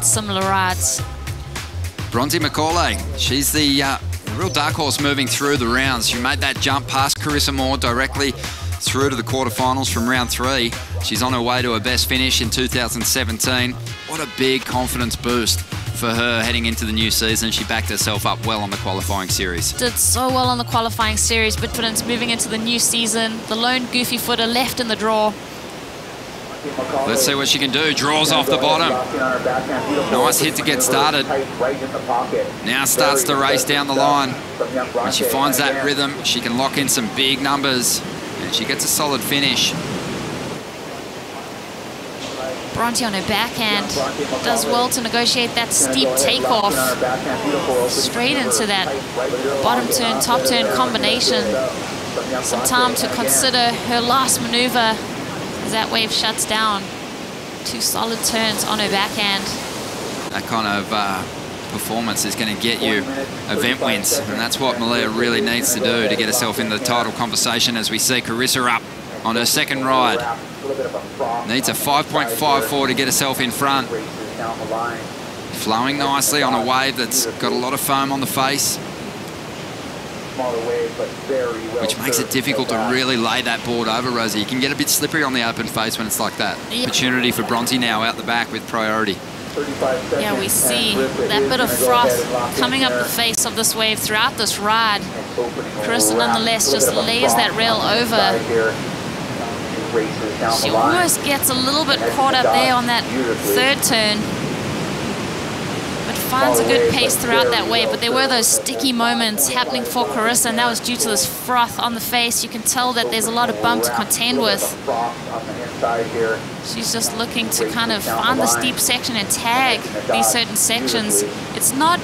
similar rides. Bronte Macaulay, she's the real dark horse moving through the rounds. She made that jump past Carissa Moore directly through to the quarterfinals from round 3. She's on her way to her best finish in 2017. What a big confidence boost for her heading into the new season. She backed herself up well on the qualifying series. Did so well on the qualifying series, but moving into the new season, the lone goofy footer left in the draw. Let's see what she can do. Draws off the bottom. Nice hit to get started. Now starts to race down the line. When she finds that rhythm, she can lock in some big numbers, and she gets a solid finish. Bronte on her backhand does well to negotiate that steep takeoff straight into that bottom turn, top turn combination. Some time to consider her last maneuver as that wave shuts down. 2 solid turns on her backhand. That kind of performance is going to get you event wins, and that's what Malia really needs to do to get herself in the title conversation, as we see Carissa up on her second ride. Needs a 5.54 to get herself in front. Flowing nicely on a wave that's got a lot of foam on the face, which makes it difficult to really lay that board over, Rosie. You can get a bit slippery on the open face when it's like that. Yep. Opportunity for Bronte now out the back with priority. Yeah, we see that bit of froth coming up the face of this wave throughout this ride. Carissa nonetheless just lays that rail over. She almost gets a little bit caught up there on that third turn, but finds a good pace throughout that wave. But there were those sticky moments happening for Carissa, and that was due to this froth on the face. You can tell that there's a lot of bump to contend with. She's just looking to kind of find the steep section and tag these certain sections. It's not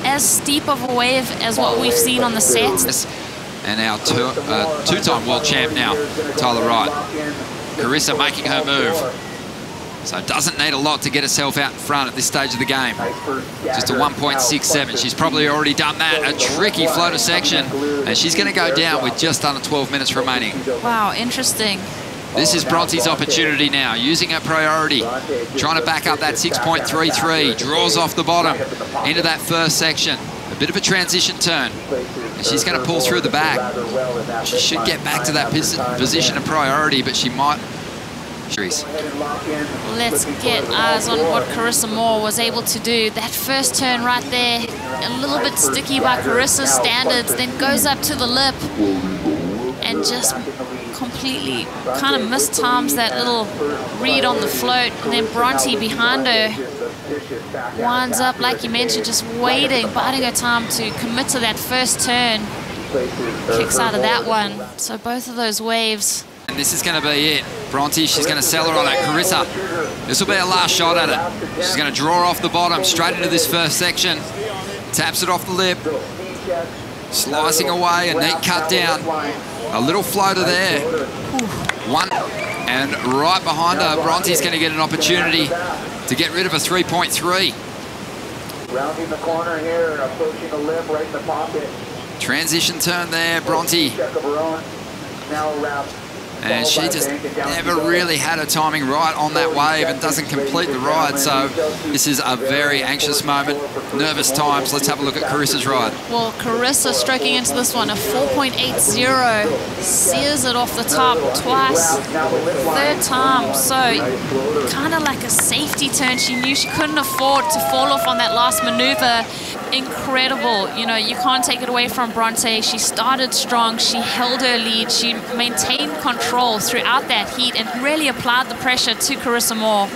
as steep of a wave as what we've seen on the sets. And our two-time world champ now, Tyler Wright. Carissa making her move. So doesn't need a lot to get herself out in front at this stage of the game. Just a 1.67. She's probably already done that. A tricky floater section. And she's going to go down with just under 12 minutes remaining. Wow, interesting. This is Bronte's opportunity now, using her priority. Trying to back up that 6.33. Draws off the bottom into that first section. A bit of a transition turn. And she's going to pull through the back. She should get back to that position of priority, but she might. Let's get eyes on what Carissa Moore was able to do. That first turn right there, a little bit sticky by Carissa's standards, then goes up to the lip and just completely kind of mistimes that little read on the float. And then Bronte behind her winds up, like you mentioned, just waiting, biding her time to commit to that first turn. Kicks out of that one. So both of those waves. And this is going to be it. Bronte, she's going to sell her on it. Carissa, this will be her last shot at it. She's going to draw off the bottom, straight into this first section. Taps it off the lip. Slicing away, a neat cut down. A little floater there. One. And right behind her, Bronte's going to get an opportunity to get rid of a 3.3. Rounding the corner here and approaching the lip right in the pocket. Transition turn there, Bronte. Now wrapped. And she just never really had her timing right on that wave and doesn't complete the ride. So this is a very anxious moment, nervous times. Let's have a look at Carissa's ride. Well, Carissa stroking into this one, a 4.80. Sears it off the top twice, third time. So kind of like a safety turn. She knew she couldn't afford to fall off on that last maneuver. Incredible. You know, you can't take it away from Bronte. She started strong. She held her lead. She maintained control throughout that heat and really applied the pressure to Carissa Moore.